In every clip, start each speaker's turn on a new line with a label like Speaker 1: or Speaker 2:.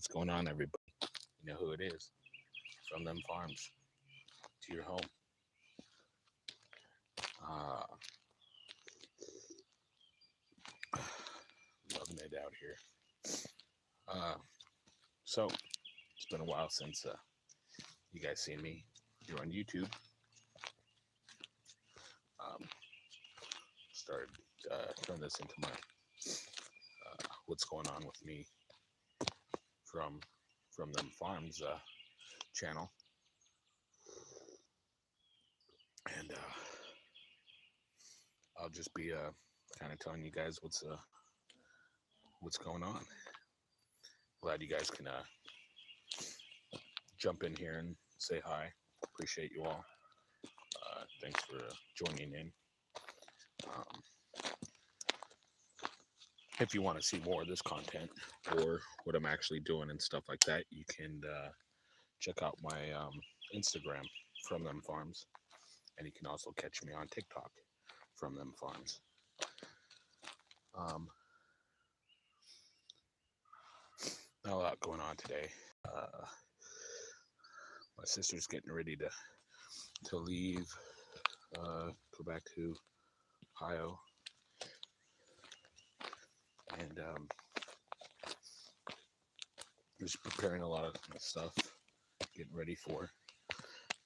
Speaker 1: What's going on, everybody? You know who it is. From them farms to your home. Uh, Loving it out here. So, it's been a while since you guys seen me here on YouTube. Started turning this into my what's going on with me from them farms channel, and I'll just be kind of telling you guys what's going on. Glad you guys can jump in here and say hi. Appreciate you all. Thanks for joining in. If you want to see more of this content or what I'm actually doing and stuff like that, you can check out my Instagram, From Them Farms, and you can also catch me on TikTok, From Them Farms. Not a lot going on today. My sister's getting ready to leave, go back to Ohio, and just preparing a lot of stuff, getting ready for.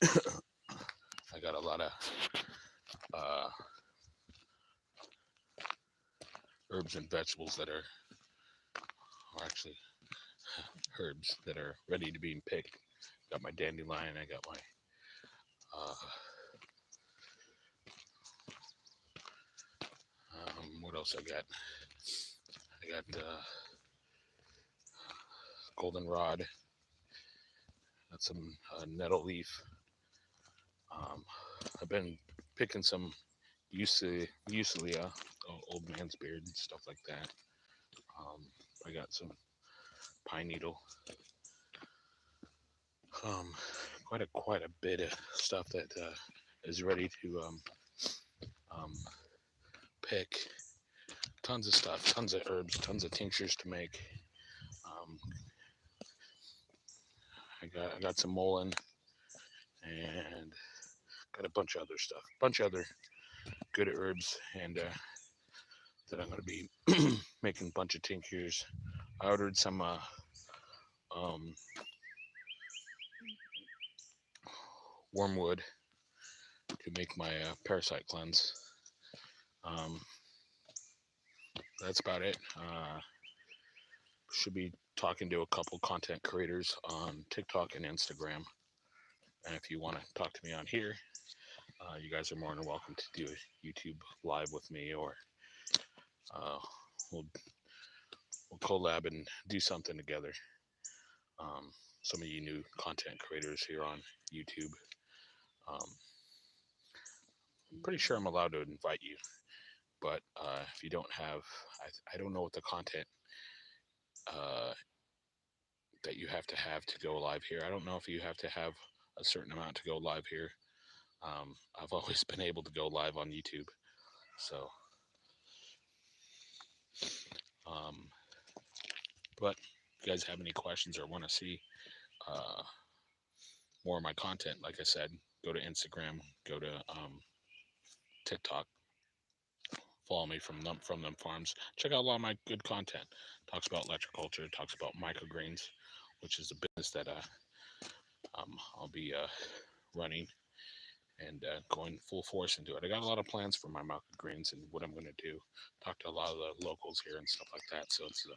Speaker 1: I got a lot of herbs and vegetables that are actually herbs that are ready to be picked. Got my dandelion. I got my what else I got? I got goldenrod. Got some nettle leaf. I've been picking some Eucelia, old man's beard and stuff like that. I got some pine needle. Quite a bit of stuff that is ready to pick. Tons of stuff, tons of herbs, tons of tinctures to make. I got some mullein and got a bunch of other stuff, bunch of other good herbs, and that I'm going to be making a bunch of tinctures. I ordered some wormwood to make my parasite cleanse. That's about it. Should be talking to a couple content creators on TikTok and Instagram. And if you want to talk to me on here, you guys are more than welcome to do a YouTube live with me, or we'll collab and do something together. Some of you new content creators here on YouTube, I'm pretty sure I'm allowed to invite you, but if you don't have, I don't know what the content that you have to go live here. I don't know if you have to have a certain amount to go live here. I've always been able to go live on YouTube, so but if you guys have any questions or want to see more of my content, like I said, go to Instagram, go to TikTok, follow me from them farms. Check out a lot of my good content. Talks about electroculture, talks about microgreens, which is a business that I'll be running and going full force into it. I got a lot of plans for my microgreens and what I'm going to do. Talk to a lot of the locals here and stuff like that. So it's a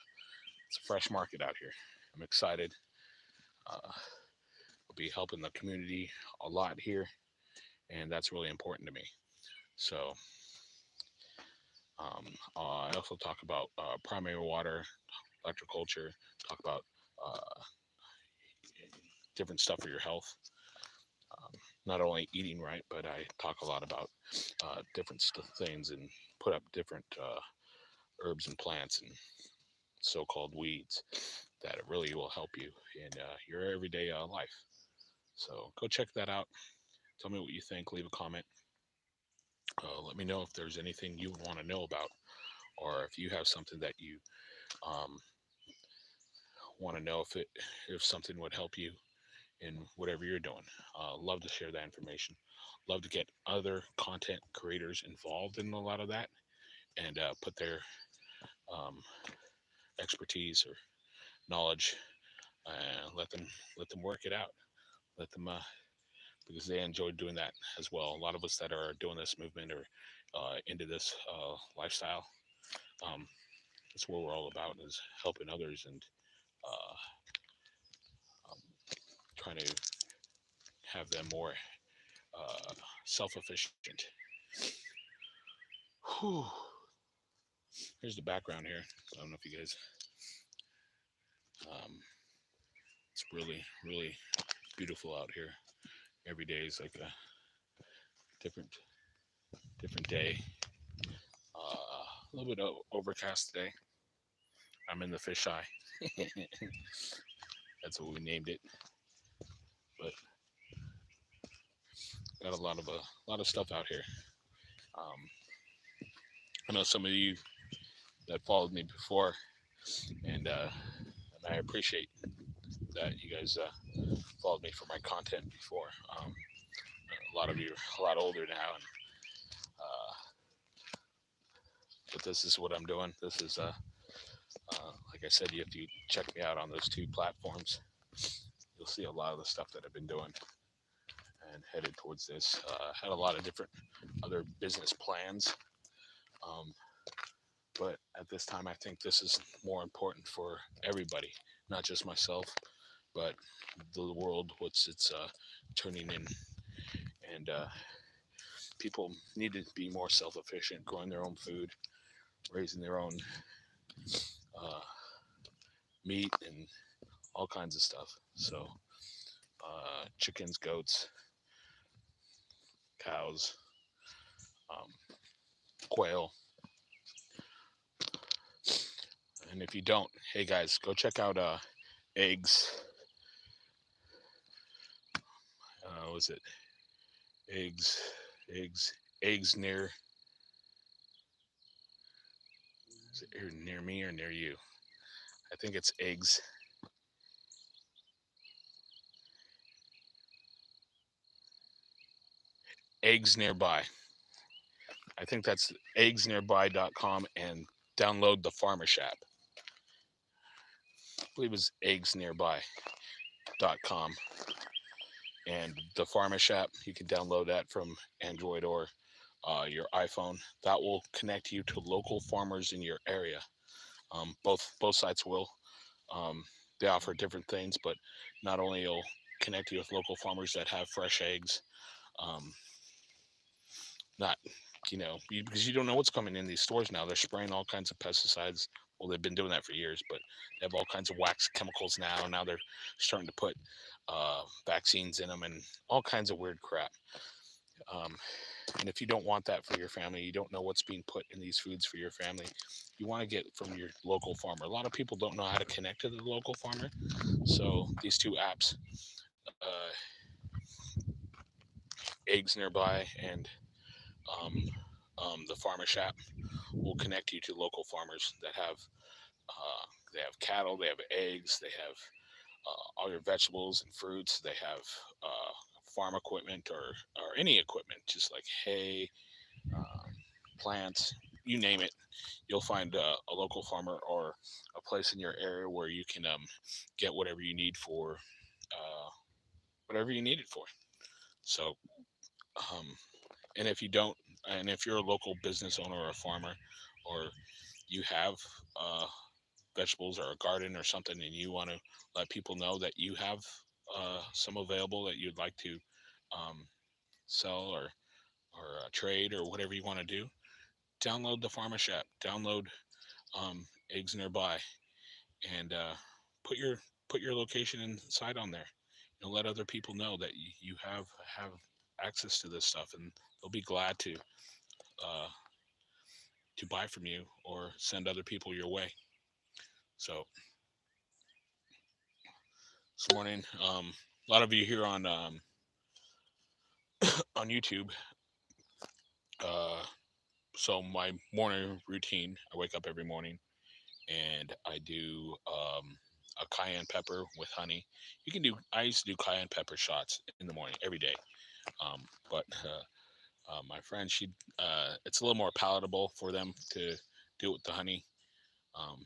Speaker 1: fresh market out here. I'm excited. I'll be helping the community a lot here, and that's really important to me. So I also talk about primary water, electroculture, talk about different stuff for your health. Not only eating right, but I talk a lot about different things and put up different herbs and plants and so-called weeds that really will help you in your everyday life. So go check that out. Tell me what you think. Leave a comment. Let me know if there's anything you want to know about, or if you have something that you want to know if something would help you in whatever you're doing. Love to share that information. Love to get other content creators involved in a lot of that and put their um, expertise or knowledge. Let them work it out. Let them because they enjoy doing that as well. A lot of us that are doing this movement or into this lifestyle, um, that's what we're all about is helping others and uh, um, trying to have them more self-efficient. Whew. Here's the background here. I don't know if you guys. Um, it's really, really beautiful out here. Every day is like a different, different day. A little bit overcast today. I'm in the fisheye. That's what we named it. But got a lot of stuff out here. Um, I know some of you that followed me before, and I appreciate that you guys followed me for my content before. A lot of you are a lot older now, and but this is what I'm doing. This is like I said, if you check me out on those two platforms, you'll see a lot of the stuff that I've been doing and headed towards this. Had a lot of different other business plans, um, but at this time, I think this is more important for everybody, not just myself, but the world, what's it's turning in, and people need to be more self-efficient, growing their own food, raising their own uh, meat, and all kinds of stuff. So, chickens, goats, cows, um, quail. And if you don't, hey guys, go check out eggs. Was it eggs? Eggs near. Is it near me or near you? I think it's eggs. Eggs nearby. I think that's eggsnearby.com and download the Farmish app. I believe it's eggsnearby.com and the Farmish app. You can download that from Android or your iPhone. That will connect you to local farmers in your area. Both sites will. They offer different things, but not only will connect you with local farmers that have fresh eggs, um, not because you don't know what's coming in these stores now. They're spraying all kinds of pesticides. Well, they've been doing that for years, but they have all kinds of wax chemicals now. Now they're starting to put vaccines in them and all kinds of weird crap. And if you don't want that for your family, you don't know what's being put in these foods for your family, you want to get from your local farmer. A lot of people don't know how to connect to the local farmer. So these two apps, Eggs Nearby and um, the Farmish app, will connect you to local farmers that have they have cattle, they have eggs, they have all your vegetables and fruits. They have farm equipment or any equipment, just like hay, um, plants, you name it. You'll find a local farmer or a place in your area where you can get whatever you need for whatever you need it for. So, um, and if you don't, and if you're a local business owner or a farmer, or you have vegetables or a garden or something, and you want to let people know that you have some available that you'd like to um, sell or trade or whatever you want to do, download the Farmish app, download Eggs Nearby, and put your location inside on there. Let other people know that you have access to this stuff, and they'll be glad to buy from you or send other people your way. So this morning, a lot of you here on YouTube. So my morning routine, I wake up every morning and I do a cayenne pepper with honey. You can do. I used to do cayenne pepper shots in the morning every day. But my friend, it's a little more palatable for them to do it with the honey.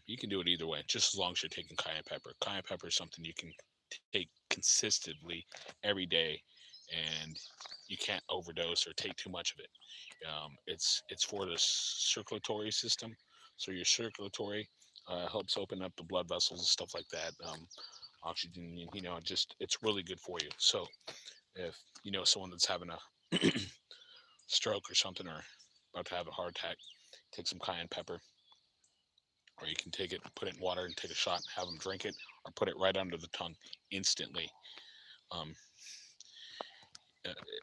Speaker 1: You can do it either way, just as long as you're taking cayenne pepper. Cayenne pepper is something you can take consistently every day, and you can't overdose or take too much of it. It's for the circulatory system, so your circulatory helps open up the blood vessels and stuff like that. Oxygen, just it's really good for you. So if you know someone that's having a stroke or something, or about to have a heart attack, take some cayenne pepper, or you can take it, put it in water, and take a shot, and have them drink it, or put it right under the tongue instantly. Um,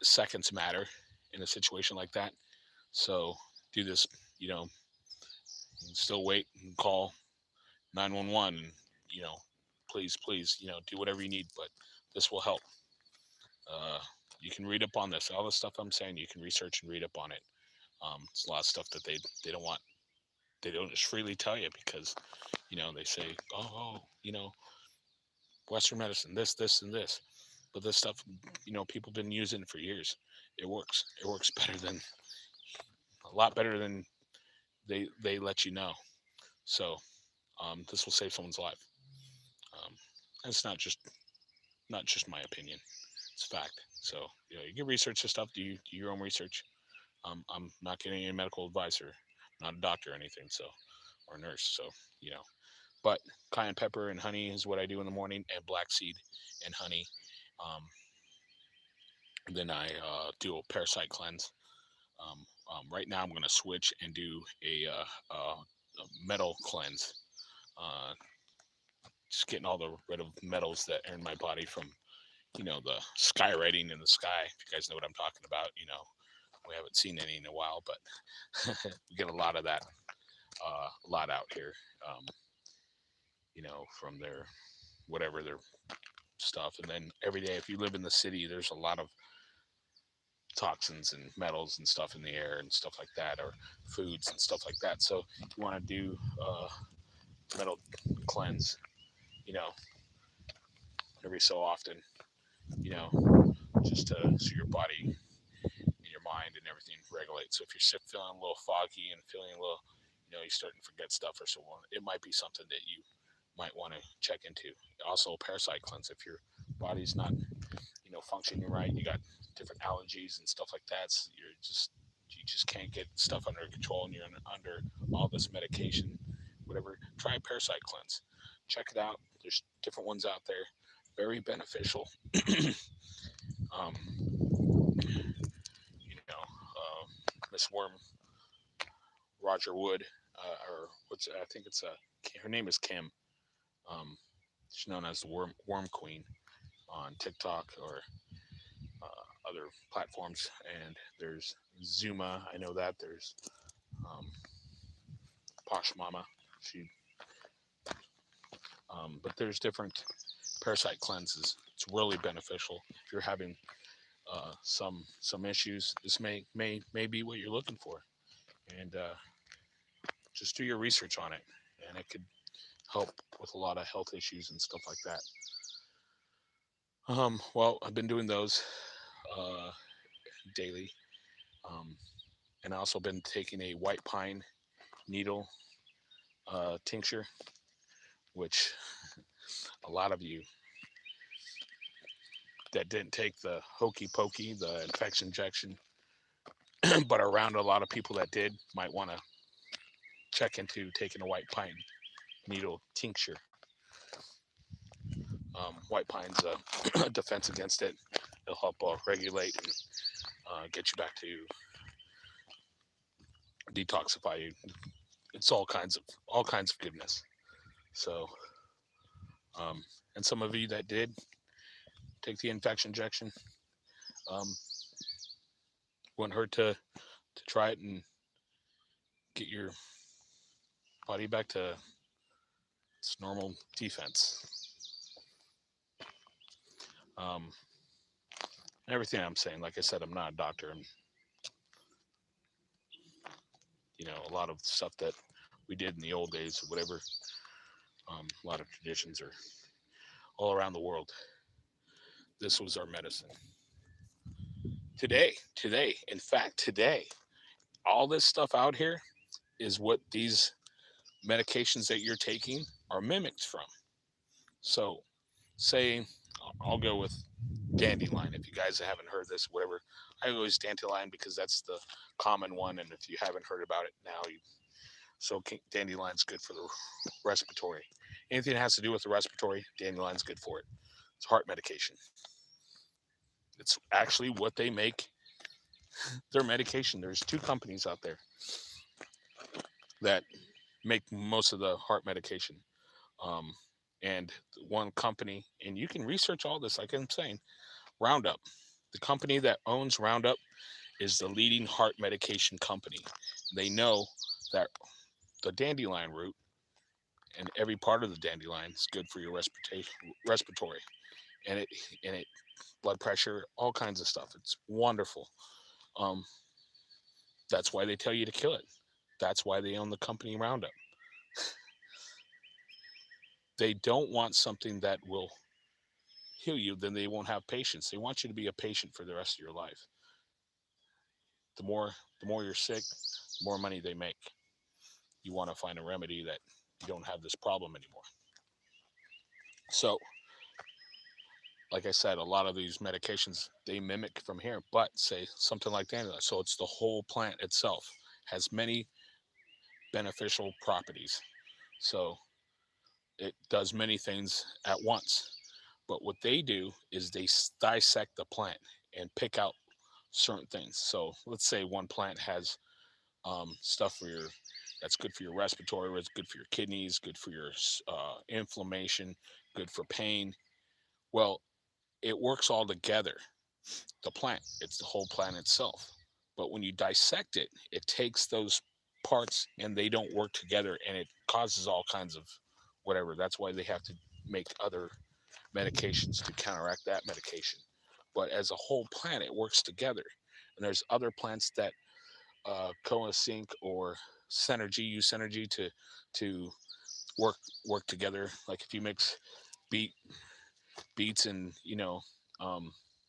Speaker 1: Seconds matter in a situation like that, so do this. You know, still wait and call 911, and please, do whatever you need, but this will help. Uh, you can read up on this. All the stuff I'm saying, you can research and read up on it. It's a lot of stuff that they don't want. They don't just freely tell you because they say, oh, Western medicine, this, and this. But this stuff, people have been using it for years. It works. It works better than a lot better than they let you know. So this will save someone's life. Um, it's not just my opinion. It's fact. So you can research this stuff. Do your own research. I'm not getting any medical advice, or not a doctor or anything. So, or a nurse. So you know. But cayenne pepper and honey is what I do in the morning, and black seed and honey. Um, and then I do a parasite cleanse. Right now, I'm going to switch and do a metal cleanse. Uh, just getting all the rid of metals that are in my body from the skywriting in the sky. If you guys know what I'm talking about, we haven't seen any in a while, but we get a lot of that, a lot out here. Um, from their whatever their stuff. And then every day, if you live in the city, there's a lot of toxins and metals and stuff in the air and stuff like that, or foods and stuff like that. So you want to do metal cleanse, you know, every so often, you know, just to so your body and your mind and everything regulate. So if you're feeling a little foggy and feeling a little, you're starting to forget stuff or so on, it might be something that you might want to check into. Also, parasite cleanse. If your body's not, functioning right, you got different allergies and stuff like that. So you just can't get stuff under control, and you're under all this medication, whatever. Try a parasite cleanse. Check it out. There's different ones out there. Very beneficial. um, Miss Worm, Roger Wood, or I think it's her name is Kim. Um, she's known as the Worm Queen on TikTok or other platforms. And there's Zuma. I know that. There's um, Posh Mama. But there's different parasite cleanses. It's really beneficial if you're having some issues. This may be what you're looking for, and just do your research on it, and it could help with a lot of health issues and stuff like that. Well, I've been doing those daily, and I also been taking a white pine needle tincture, which a lot of you that didn't take the hokey pokey, the infection injection, but around a lot of people that did, might want to check into taking a white pine needle tincture. White pine's a defense against it. It'll help regulate and get you back to detoxify you. It's all kinds of goodness. So, and some of you that did take the infection injection, wouldn't hurt to try it and get your body back to its normal defense. Everything I'm saying, like I said, I'm not a doctor. And a lot of stuff that we did in the old days, whatever, A lot of traditions are all around the world. This was our medicine. In fact, today, all this stuff out here is what these medications that you're taking are mimicked from. So, say, I'll go with dandelion. If you guys haven't heard this, whatever, I always dandelion because that's the common one. And if you haven't heard about it now, so dandelion's good for the respiratory. Anything that has to do with the respiratory, dandelion's good for it. It's heart medication. It's actually what they make their medication. There's two companies out there that make most of the heart medication. Um, and one company, and you can research all this, like I'm saying, Roundup. The company that owns Roundup is the leading heart medication company. They know that the dandelion root and every part of the dandelion is good for your respiratory, and it blood pressure, all kinds of stuff. It's wonderful. Um, that's why they tell you to kill it. That's why they own the company Roundup. They don't want something that will heal you, then they won't have patience. They want you to be a patient for the rest of your life. The more the more you're sick, the more money they make. You want to find a remedy that you don't have this problem anymore. So, like I said, a lot of these medications they mimic from here, but say something like dandelion. So it's the whole plant itself has many beneficial properties. So it does many things at once. But what they do is they dissect the plant and pick out certain things. So let's say one plant has stuff for your that's good for your respiratory, it's good for your kidneys, good for your inflammation, good for pain. Well, it works all together. The plant, it's the whole plant itself. But when you dissect it, it takes those parts and they don't work together, and it causes all kinds of whatever. That's why they have to make other medications to counteract that medication. But as a whole plant, it works together. And there's other plants that co-sync or synergy, use synergy to work work together. Like if you mix beet beets and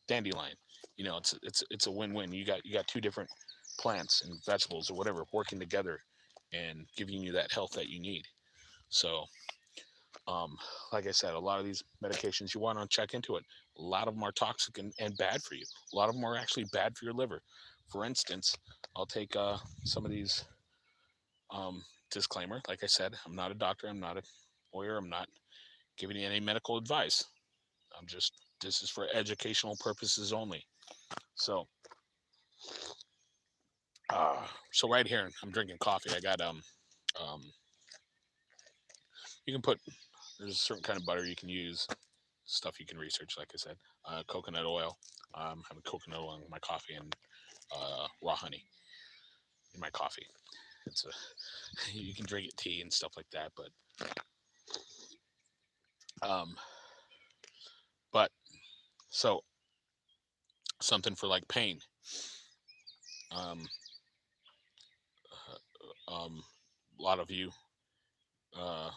Speaker 1: dandelion, it's a win-win. You got two different plants and vegetables or whatever working together and giving you that health that you need. So um, like I said, a lot of these medications you want to check into it. A lot of them are toxic and bad for you. A lot of them are actually bad for your liver. For instance, I'll take some of these. Disclaimer: like I said, I'm not a doctor. I'm not a lawyer. I'm not giving you any medical advice. I'm just this is for educational purposes only. So, so right here, I'm drinking coffee. I got um, you can put there's a certain kind of butter you can use, stuff you can research. Like I said, coconut oil. Having coconut oil in my coffee and raw honey in my coffee. It's a you can drink it tea and stuff like that, um, but so something for like pain. Um, a lot of you uh,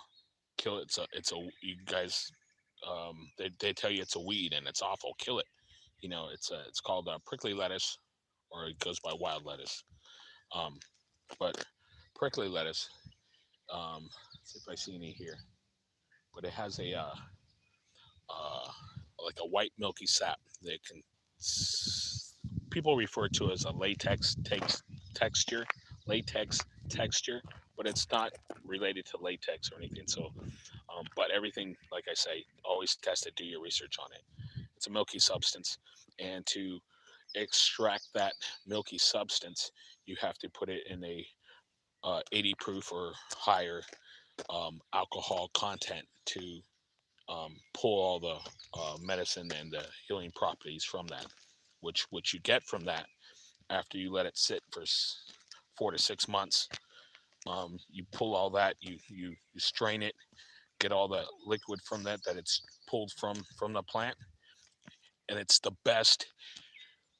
Speaker 1: kill it. It's a you guys. They tell you it's a weed and it's awful. Kill it. It's called prickly lettuce, or it goes by wild lettuce. Um, but prickly lettuce. Let's see if I see any here. But it has uh, like a white milky sap that can people refer to as a texture, latex texture, but it's not related to latex or anything. So, but everything, like I say, always test it, do your research on it. It's a milky substance, and to extract that milky substance, you have to put it in a 80 proof or higher alcohol content to pull all the medicine and the healing properties from that, which you get from that after you let it sit for 4 to 6 months. You pull all that, you strain it, get all the liquid from that it's pulled from the plant, and it's the best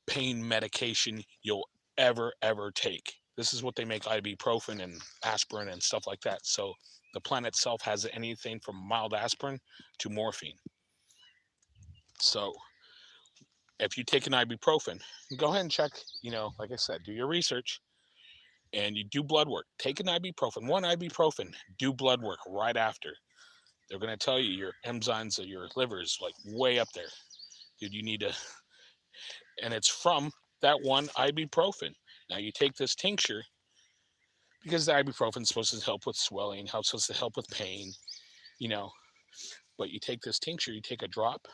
Speaker 1: pain medication you'll ever take. This is what they make ibuprofen and aspirin and stuff like that. So the plant itself has anything from mild aspirin to morphine. So if you take an ibuprofen, go ahead and check, like I said, do your research and you do blood work. Take an ibuprofen, one ibuprofen, do blood work right after. They're going to tell you your enzymes of your liver is like way up there. Dude, you need to, and it's from that one ibuprofen. Now you take this tincture because the ibuprofen is supposed to help with swelling, supposed to help with pain, but you take this tincture, you take a drop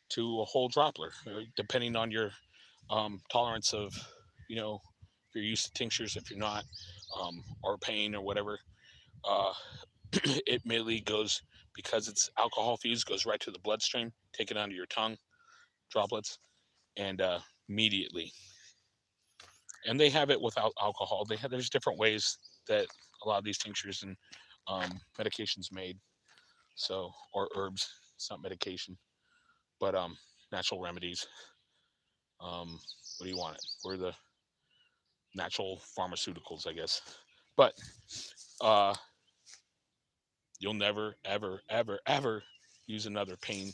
Speaker 1: to a whole droplet, depending on your tolerance of, if you're used to tinctures, if you're not, or pain or whatever. It immediately goes, because it's alcohol fused, goes right to the bloodstream, take it onto your tongue, droplets, and immediately. And they have it without alcohol. There's different ways that a lot of these tinctures and medications made. So, or herbs, it's not medication, but natural remedies. What do you want it? We're the natural pharmaceuticals, I guess. But you'll never, ever, ever, ever use another pain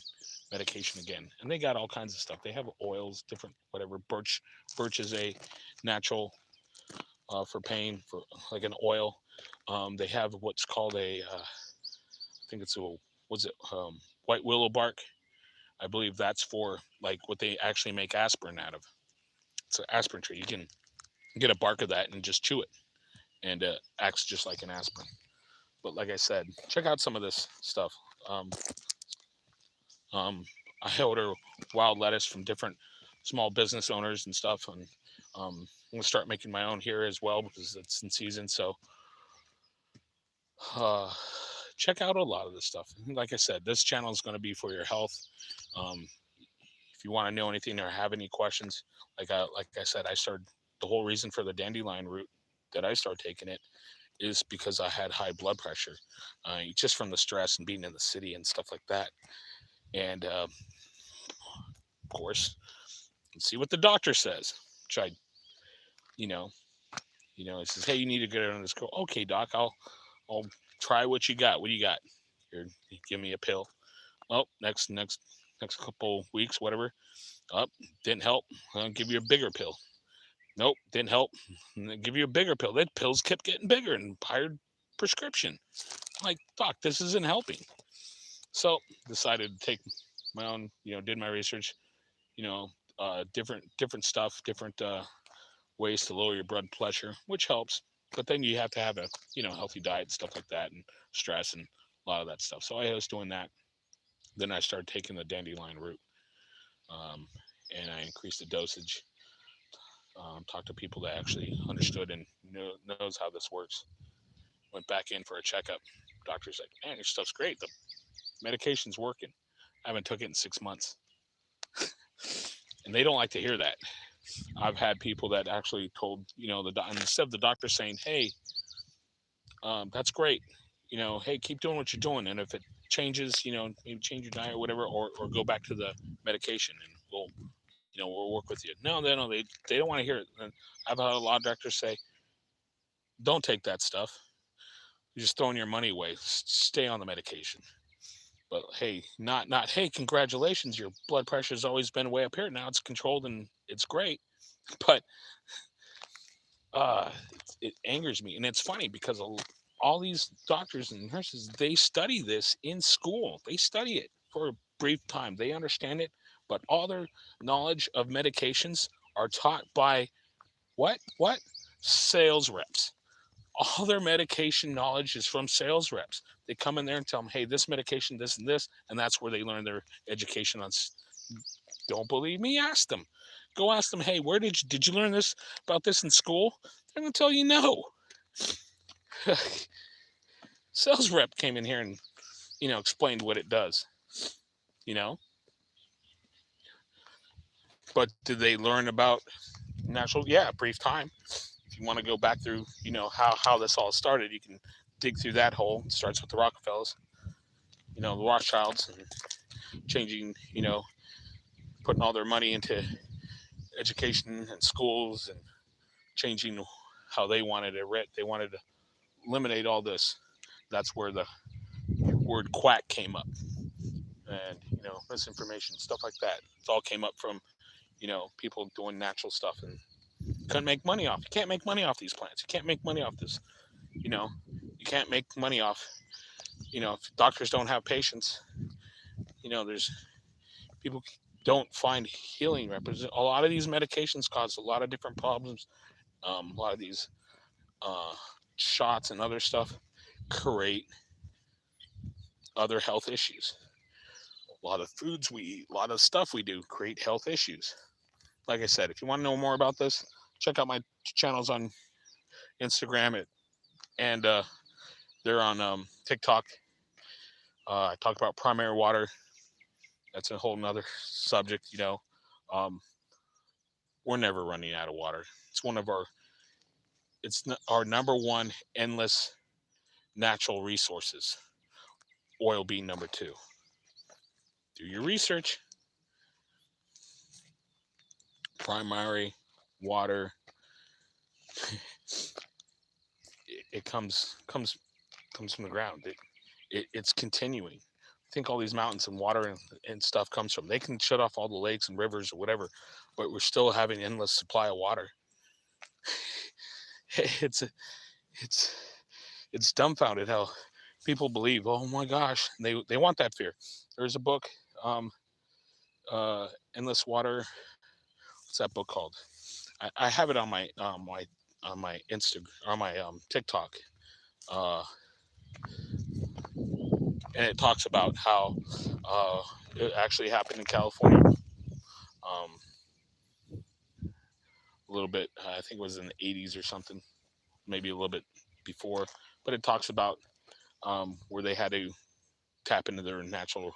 Speaker 1: medication again. And they got all kinds of stuff. They have oils, different whatever. Birch is a natural for pain, for like an oil. They have what's called I think it's white willow bark. I believe that's for like what they actually make aspirin out of. It's an aspirin tree. You can get a bark of that and just chew it, and it acts just like an aspirin. But like I said, check out some of this stuff. I order wild lettuce from different small business owners and stuff, and I'm gonna start making my own here as well because it's in season. So check out a lot of this stuff. Like I said, this channel is going to be for your health. If you want to know anything or have any questions, like I said, I started, the whole reason for the dandelion root that I started taking it is because I had high blood pressure, just from the stress and being in the city and stuff like that. And of course, see what the doctor says. Which I, he says, hey, you need to get on this. Okay, doc, I'll try what you got. What do you got? Here, give me a pill. Oh, next couple weeks, whatever. Didn't help. I'll give you a bigger pill. Nope, didn't help. Give you a bigger pill. That pills kept getting bigger and higher prescription. I'm like, doc, this isn't helping. So decided to take my own, did my research, different stuff, different ways to lower your blood pressure, which helps. But then you have to have a, healthy diet and stuff like that, and stress and a lot of that stuff. So I was doing that. Then I started taking the dandelion root, and I increased the dosage. Talked to people that actually understood and knows how this works. Went back in for a checkup. Doctor's like, man, your stuff's great. The medication's working. I haven't took it in 6 months. And they don't like to hear that. I've had people that actually told, instead of the doctor saying, hey, that's great. Hey, keep doing what you're doing. And if it changes, maybe change your diet or whatever, or go back to the medication and we'll work with you. No, they don't want to hear it. And I've had a lot of doctors say, don't take that stuff. You're just throwing your money away. Stay on the medication. But hey, not hey, congratulations, your blood pressure has always been way up here. Now it's controlled and it's great. But it angers me. And it's funny because all these doctors and nurses, they study this in school. They study it for a brief time. They understand it, but all their knowledge of medications are taught by what? Sales reps. All their medication knowledge is from sales reps. They come in there and tell them, hey, this medication, this and this, and that's where they learn their education on. Don't believe me? Ask them. Go ask them, hey, where did you learn this about this in school? They're going to tell you no. Sales rep came in here and, explained what it does, But did they learn about natural? Yeah, brief time. If you want to go back through, how this all started, you can dig through that hole. It starts with the Rockefellers, the Rothschilds, and changing, putting all their money into education and schools and changing how they wanted they wanted to eliminate all this. That's where the word quack came up, and misinformation, stuff like that. It all came up from people doing natural stuff and couldn't make money off. You can't make money off these plants. You can't make money off this. You know, you can't make money off. If doctors don't have patients, there's people don't find healing. Represent a lot of these medications cause a lot of different problems. A lot of these uh, shots and other stuff create other health issues. A lot of foods we eat, a lot of stuff we do create health issues. Like I said, if you want to know more about this, check out my channels on Instagram and they're on TikTok. I talk about primary water. That's a whole nother subject. Um, we're never running out of water. It's one of our number one endless natural resources. Oil being number two. Do your research. Primary water. It comes from the ground. It's continuing. I think all these mountains and water and stuff comes from. They can shut off all the lakes and rivers or whatever, but we're still having endless supply of water. It's it's it's dumbfounded how people believe. Oh my gosh, they want that fear. There's a book, Endless Water. What's that book called? I have it on my Instagram, on my TikTok. Uh, and it talks about how it actually happened in California. A little bit, I think it was in the 80s or something, maybe a little bit before. But it talks about where they had to tap into their natural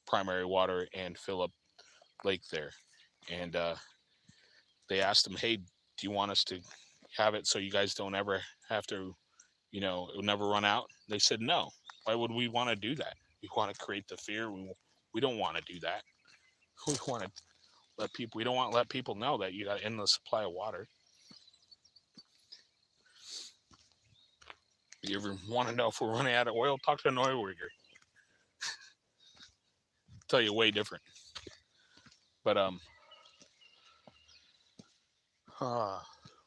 Speaker 1: primary water and fill up lake there. And they asked them, "Hey, do you want us to have it so you guys don't ever have to, it will never run out?" They said, "No. Why would we want to do that? We want to create the fear. We don't want to do that. We want to let people. We don't want to let people know that you got an endless supply of water." You ever want to know if we're running out of oil? Talk to an oil rigger. Tell you way different. But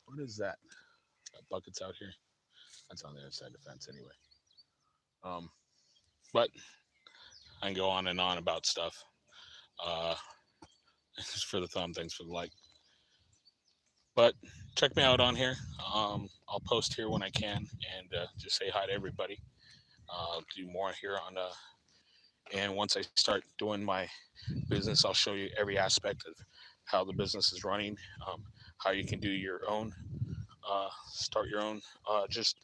Speaker 1: what is that? Got buckets out here. That's on the other side of the fence anyway. Um, but I can go on and on about stuff. Thanks for the thumb. Thanks for the like. But check me out on here. I'll post here when I can and just say hi to everybody. Do more here on and once I start doing my business, I'll show you every aspect of how the business is running, how you can do your own, start your own, just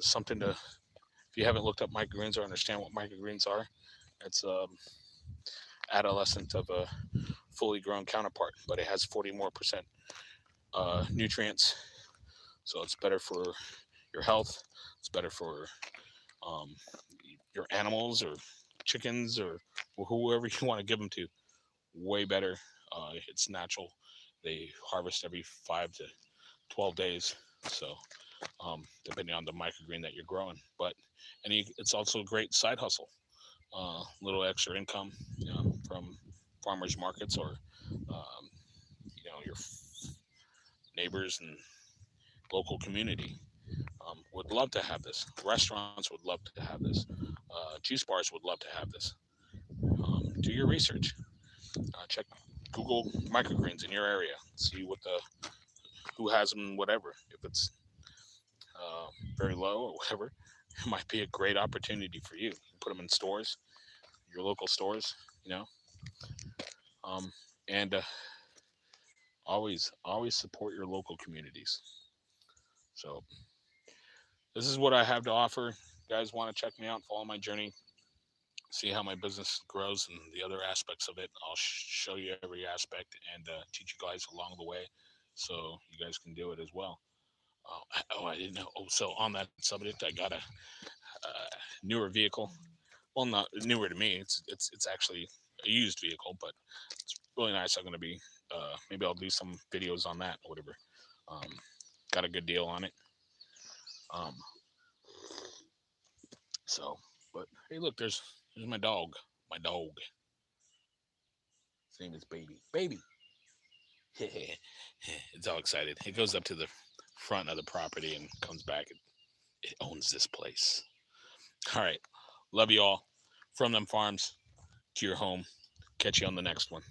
Speaker 1: something to, if you haven't looked up microgreens or understand what microgreens are, it's adolescent of a fully grown counterpart, but it has 40 more percent nutrients, so it's better for your health. It's better for um, your animals or chickens or whoever you want to give them to. Way better. It's natural. They harvest every 5 to 12 days, so depending on the microgreen that you're growing. But it's also a great side hustle. Little extra income, from farmers markets or your neighbors and local community. Would love to have this. Restaurants would love to have this. Juice bars would love to have this. Do your research. Check Google microgreens in your area. See who has them, whatever. If it's very low or whatever, it might be a great opportunity for you. Put them in stores, your local stores, um, and always support your local communities. So this is what I have to offer. You guys want to check me out, follow my journey, see how my business grows and the other aspects of it. I'll show you every aspect and teach you guys along the way, so you guys can do it as well. I didn't know. Oh, so on that subject, I got a newer vehicle. Well, not newer to me. It's actually a used vehicle, but it's really nice. I'm gonna be maybe I'll do some videos on that or whatever. Um, got a good deal on it. Um, so, but hey, look, there's my dog. My dog. His name is Baby. Baby. It's all excited. It goes up to the front of the property and comes back. It owns this place. All right. Love you all. From them farms to your home. Catch you on the next one.